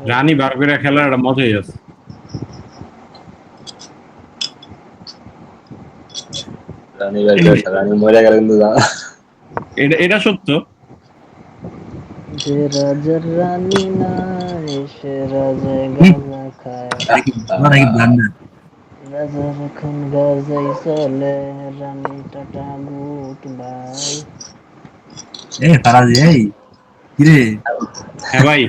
রানী বার করে খেলার একটা মজাই আছে। রানী বের করে রানী মরে গেল কিন্তু এটা সত্য। যে রাজার রানী নাই সে রাজায় গাঁজা খায়, রাজার এখন গাজাই চলে, রানী টাটা গুড বাই। ফারাজি এই কিরে, হ্যাঁ ভাই,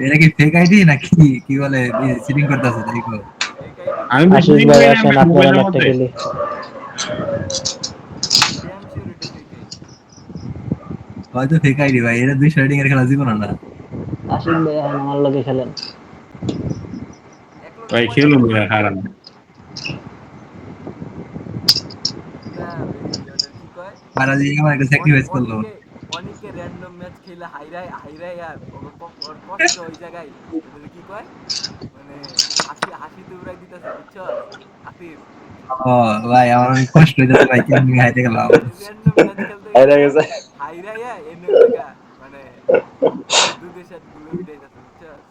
এটা কি ফেক আইডি নাকি কি বলে চিটিং করতেছে দেখো? ফেক আইডি আমি ভাই, তো আশিস শুটিং ভাই করি না, আসেন, আমি আপনার মোবাইলের একটা মধ্যে। খেলি। ড্যাম শিওর এটা ফেক আইডি। হয়তো ফেক আইডি ভাই, এটা 200 রেটিং এর খেলা জীবন না। আশিস ভাই আসেন, আমার লগে খেলেন। এক লগে ভাই কয়টা খেলুন খেলবো? হারান। পুরা ওটার কি কয়, ফারাজি আমার একটা স্যাক্রিফাইস করলো। অনেকে অনেকে র্যান্ডম ম্যাচ খেলে হাইরাই হাইরাই আর ওর কষ্ট ওই জায়গায়, ওটার কি কয়, মানে হাসি হাসিতে উড়াই দিতেছে বুঝছস আতিফ। ও ভাই আমার অনেক কষ্ট হইতেছে ভাই, কেমনি হাইতে গেলাম। র্যান্ডম ম্যাচ খেলতে হাইরা গেছে গেছে। হাইরাইয়া এনে ওই জায়গা মানে দুধের সাথে গুলো উঠাইতেছে বুঝছস।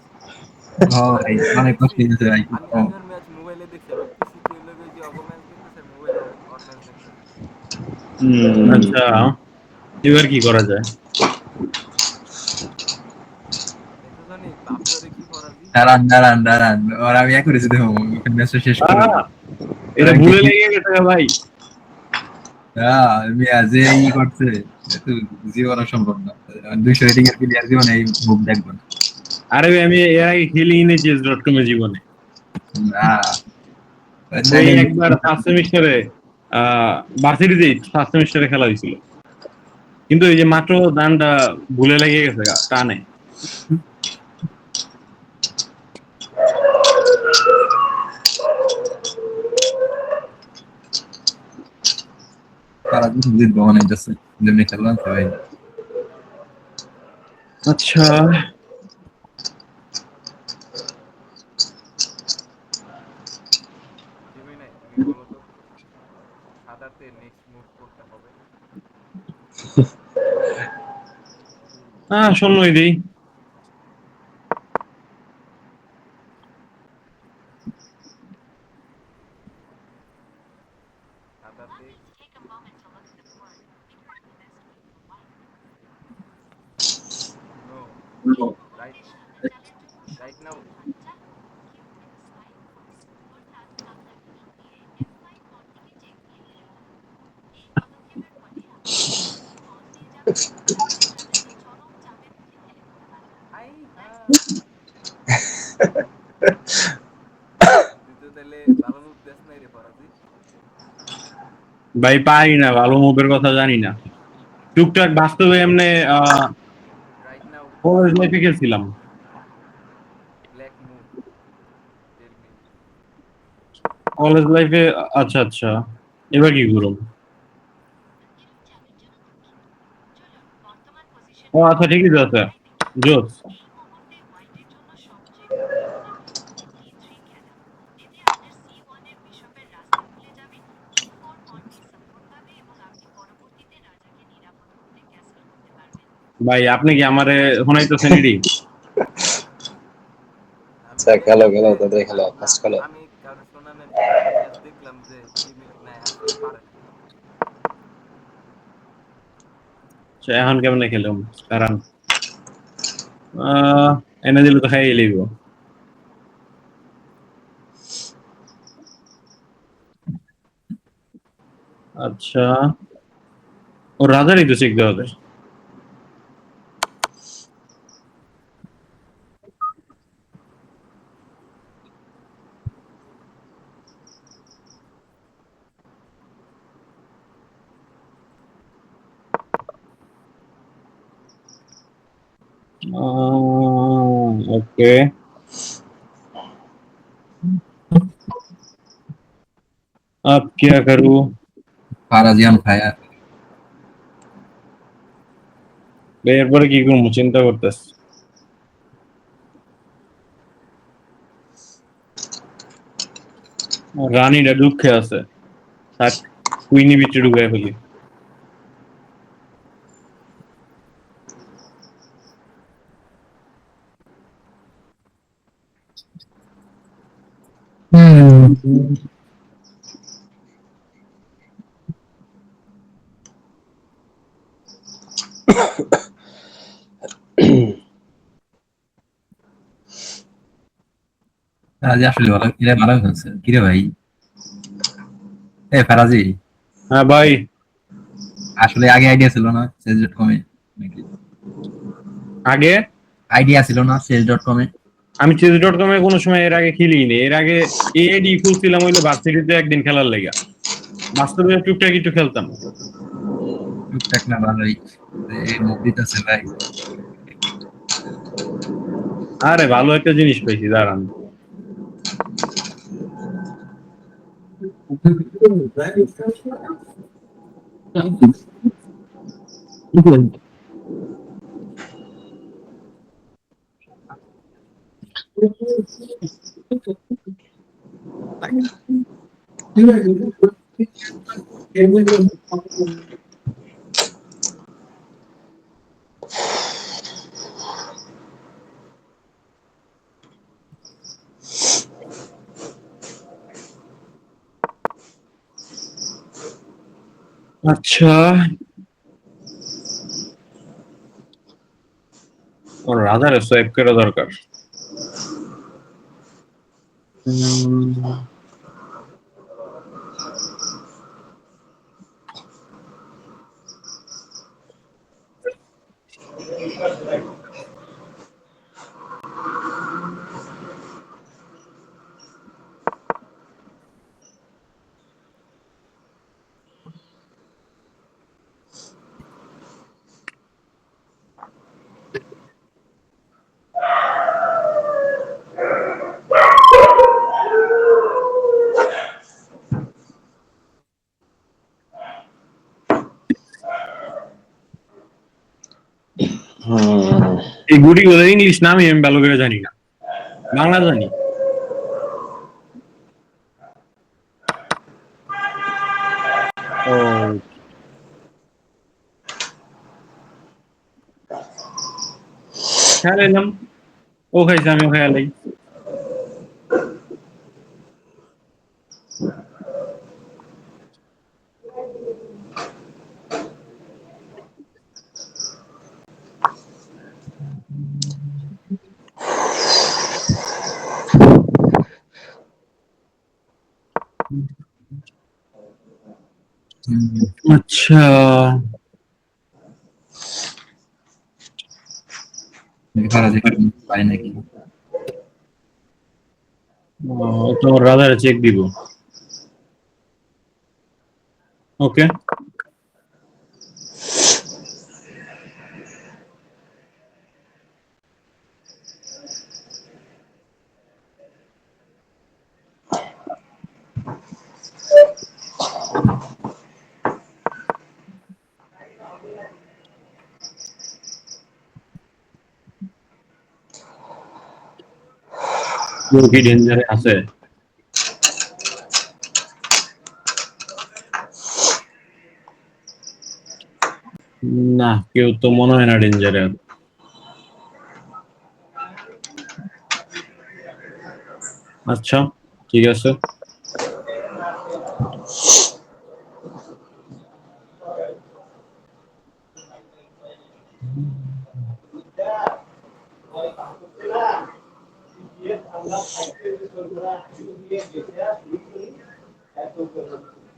ও আমি ভাই পিসি অনেক কষ্ট দেখছি, হইতেছে ভাই। আমি ওর ম্যাচ মোবাইলে দেখছি, আমি পিসিতে ওই লগে যে অগ ম্যাচ দেখতেছে আর মোবাইলে ওর ম্যাচ দেখতেছে। আচ্ছা, এবার কি করা যায়? দেখছো জানি বাপরে ওরে কি ফরাজি। দাঁড়ান দাঁড়ান দাঁড়ান, ওর আমি এক করেছি দেখো, ম্যাচটা শেষ করবো। এটা ওরা ভুলে দেখি লেগে গেছে ভাই। মিয়া যে ই করছে, এ তো জীবন সম্ভব না। 200 রেটিং এর প্লেয়ার জীবনে এই মুভ দেখবো না। আরে ভাই, আমি এর আগে খেলিনি নি চেস.com এ জীবনে। না, ওই তাইলে একবার ফার্স্ট সেমিস্টারে, ভার্সিটিতে ফার্স্ট সেমিস্টারে খেলা হয়েছিল, কিন্তু এই যে মাত্র দানটা ভুলে লেগে গেছে টানে। তারা কিন্তু জিতবো মনে হইতেছে, যেমনি খেললাম তো ভাই। আচ্ছা, জেমিনাই তুমি বলো তো সাদাতে নেক্সট মুভ কোনটা হবে? শূন্যই দিই। সাদাতে no, right right now. Hi hi, তুই তো তাহলে ভালো মুভ দেস নাই রে ফরাজি। ভাই পারি না, ভালো মুভের কথা জানি না। টুকটাক বাস্তবে এমনি রাইট নাও কলেজ লাইফে খেলছিলাম। Black move tell me. College লাইফে। আচ্ছা আচ্ছা, এবার কি করুন? ও আচ্ছা, ঠিকই তো আছে। জোস। ভাই আপনি কি আমারে শোনাইতেছেন এডি? আমি আচ্ছা খেলো দেখলাম খেলো যে তাদের না খেলো না, ফার্স্ট খেলো। আমি কারো শোনানোর একটা ম্যাচ দেখলাম যে নাই আসলে পারে না। আচ্ছা, এখন কেমনে খেলুম? কারণ এনে দিলে তো খাইয়ে লিব। আচ্ছা, ও রাজারই তো শিখতে হবে। ओके, अब क्या करूँ? ফারাজিয়ান ফায়ার। এরপরে কি করবো চিন্তা করতেছি। রানীটা দুঃখে আছে, থাক কুইনি বিচে ঢুকাই ফেলি। ফেরাজি আসলে ভালো, এরা ভালো খেলছে। কিরে ভাই, ফেরাজি হ্যাঁ ভাই, আসলে আগে আইডিয়া ছিল না সেলস ডট কমে নাকি? আগে আইডিয়া ছিল না সেলস ডট কমে? আমি চেস.com-এ কোনো সময় এর আগে খেলিনি। এর আগে এআইডি খুলছিলাম হইলো ভার্সিটিতে একদিন খেলার লেগা। বাস্তবে টুকটাক একটু খেলতাম। টুকটাক না, ভালোই। এই মুখ দিতেছে ভাই। আরে ভালো একটা জিনিস পাইছি, দাঁড়ান। আচ্ছা, ওর রাডারে সোয়াইপ করা দরকার। এই গুড়িগুলো ইংলিশ নামই আমি ভালো করে জানি না, বাংলা জানি। ও, খেলাইলাম, ও খাইছে আমিও খেয়ালাই। আচ্ছা, ফেরাজি পায় নাকি? তো রাডারে চেক দিব। ওকে, কি ডেঞ্জারে আছে? না, কেউ তো মনে হয় না ডেঞ্জারে। আচ্ছা, ঠিক আছে।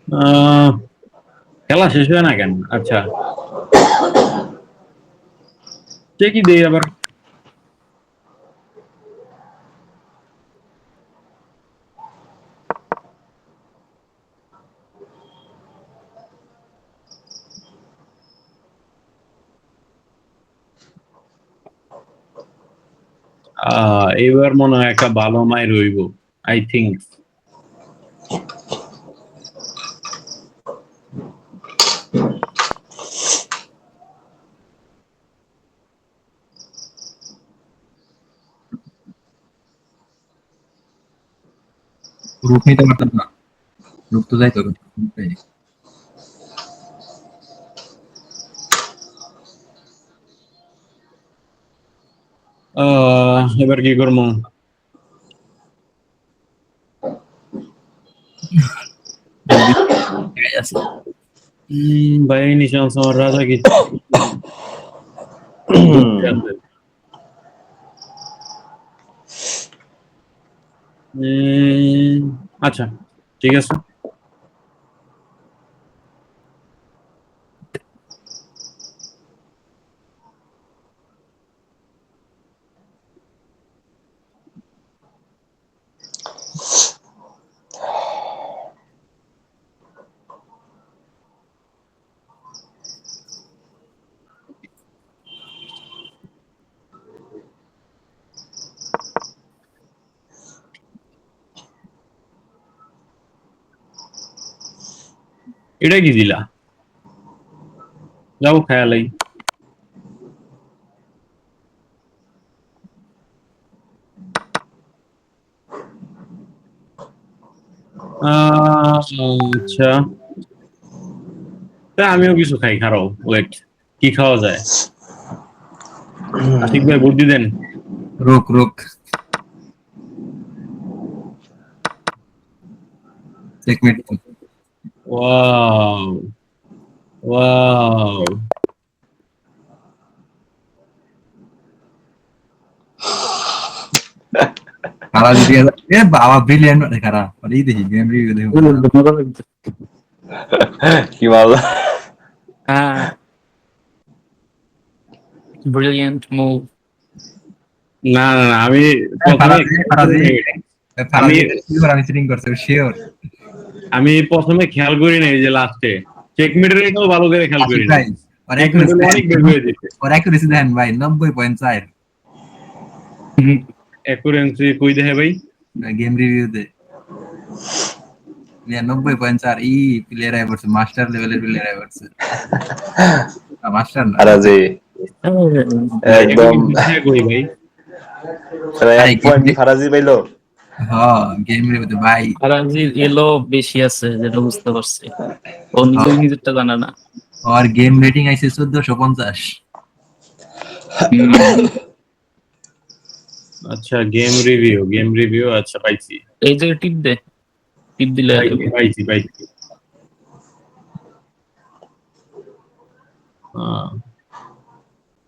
আহ, খেলা শেষ হয় না কেন? আচ্ছা, চেকই দেই আবার। এবার মনে হয় একটা ভালো মাই রইব, আই থিঙ্ক। রূপ নিতে পারতাম না, রূপ তো যাইতো। এবার কি করবো? ভাই নিশান আমার রাজা কি আচ্ছা ঠিক আছে। এটা কি দিলা? যাও খেয়ালাই। আচ্ছা তা আমিও কিছু খাই, খারাও ওয়েট, কি খাওয়া যায়? আশিক ভাই বুদ্ধি দেন। রোক রোক চেকমেট। ওয়াও ওয়াও খারা যদি এ বাবা ব্রিলিয়ান্ট মানে খারা আর এই দেখি গেম রিভিউ দেখো কি মারলা? Brilliant move. না না না, আমি প্রথমে আমি আমি সিটিং করছি শিওর। আমি প্রথমে খেয়াল করি নাই যে লাস্টে চেকমেটের এটাও ভালো করে খেয়াল করি নাই। ভাই আর চেকমেট অনেক বের হয়ে দিচ্ছে। অ্যাকুরেসি দেখেন ভাই 90.4 অ্যাকুরেন্সি কই দেখে ভাই? গেম রিভিউতে 90.4 ই প্লেয়ার আই পড়ছে, মাস্টার লেভেলের প্লেয়ার আই পড়ছে। মাস্টার না ফারাজি একদম কই ভাই? এক পয়েন্ট ফারাজি পাইলো। হ্যাঁ গেম রিভিউতে ভাই ফারাজির এলো বেশি আছে যেটা বুঝতে পারছি, ও নিজেই নিজেরটা জানে না। আর গেম রেটিং আইছে 1450। আচ্ছা গেম রিভিউ আচ্ছা পাইছি এই যে টিপ দে, টিপ দিলে পাইছি পাইছি।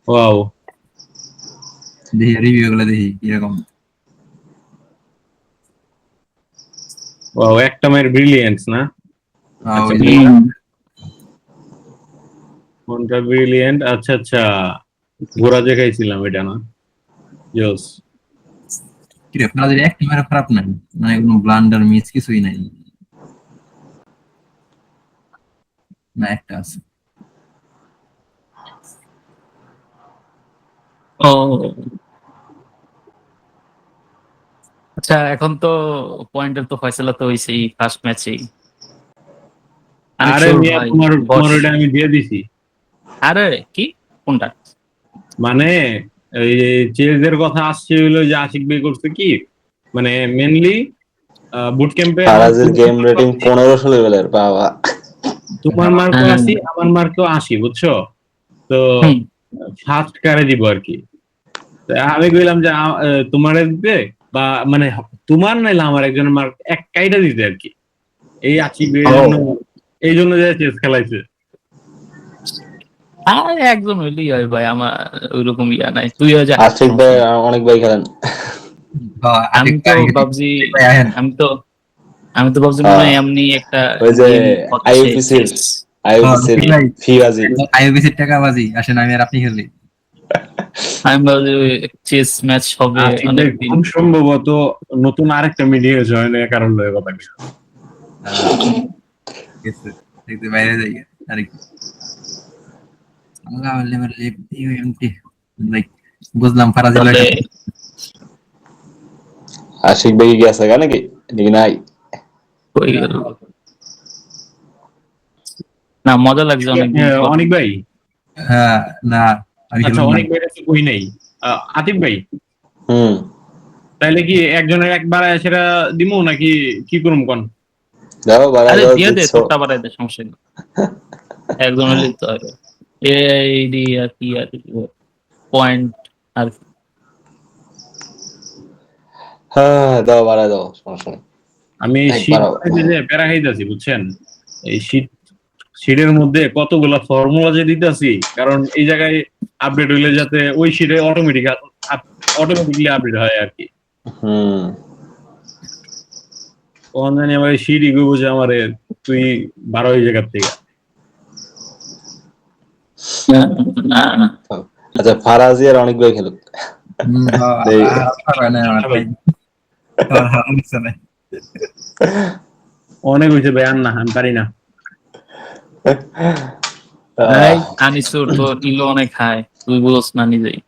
ওয়াও দেখি রিভিউ গুলো দেখি কিরকম। ওয়াও একটা মায়ের ব্রিলিয়েন্স না? আচ্ছা, কোনটা ব্রিলিয়েন্ট? আচ্ছা আচ্ছা ঘোড়া যে খাইছিলাম এটা না? জোস। কি রে আপনাদের এক টিমের খারাপ নাই, মানে কোনো ব্লান্ডার মিস কিছুই নাই না? একটা আছে। ও আচ্ছা, এখন তো পয়েন্টের তো ফয়সালা তো হইছেই ফার্স্ট ম্যাচেই। আরে মিয়া তোমার ওটা আমি দিয়ে দিছি। আরে কি কোনটা? মানে এই চেজের কথা আসছে হইলো যে আশিক ভাই করছে কি, মানে মেনলি বুট ক্যাম্পে ফারাজির গেম রেটিং 1500 লেভেলের বাবা। তোমার মার্কও 80 আমার মার্কও 80 বুঝছো তো ফার্স্ট কারে দিব আর কি। আমি কইলাম যে তোমারে দিতে বা মানে তোমার নাইলে আমার একজনের মার্ক এক কাইটা দিতে আর কি, এই আশিক ভাইয়ের জন্য, এই জন্য যে চেস খেলাইছে। আর একজন হইলেই হয় ভাই, আমার ওইরকম ইয়া নাই, তুইও যা। আশিক ভাই অনেক ভাই খেলেন। আমি তো ভাবছি মনে হয় এমনি একটা ওই যে আইইউপিসি ফিবাজি টাকাবাজি আসেন আমি আর আপনি খেলি। আমি ভাবছি চেস ম্যাচ হবে অনেকদিন। খুব সম্ভবত নতুন আরেকটা মিডিয়া জয়েনের কারণ লয়ে কথা দেখতে বাইরে যাই আরে বুঝলাম ফারাজি আশিক ভাই কি আছে নাকি নাকি নাই? কই গেল না, মজা লাগছে অনেক। অনেক ভাই হ্যাঁ না আচ্ছা অনেক ভাই আছে কই নাই আতিফ ভাই। তাইলে কি একজনের একবার সেটা দিমু নাকি কি করুম কোন? দাও বাড়াই দাও, দিয়ে দে, তোরটা বাড়াই দে, সমস্যা নেই। একজন হলেই তো হবে। এই আর কি আর পয়েন্ট আর হ্যাঁ দাও বাড়াই দাও, সমস্যা নেই। আমি শীত প্যারা খাইতেছি বুঝছেন, এই শীতের মধ্যে কতগুলা ফর্মুলা যে দিতেছি, কারণ এই জায়গায় আপডেট হইলে যাতে ওই শীটে অটোমেটিকলি আপডেট হয় আর কি। তখন জানি আমার শীত ইগো বুঝে আমারে তুই 12 ওই জায়গার থেকে। আচ্ছা ফারাজি আর অনেক ভাই খেলুক। অনেক হয়েছে ভাই, আর না আমি পারি না। আনিসুর তো ইলো অনেক হাই, তুই বলছ না নিজেই।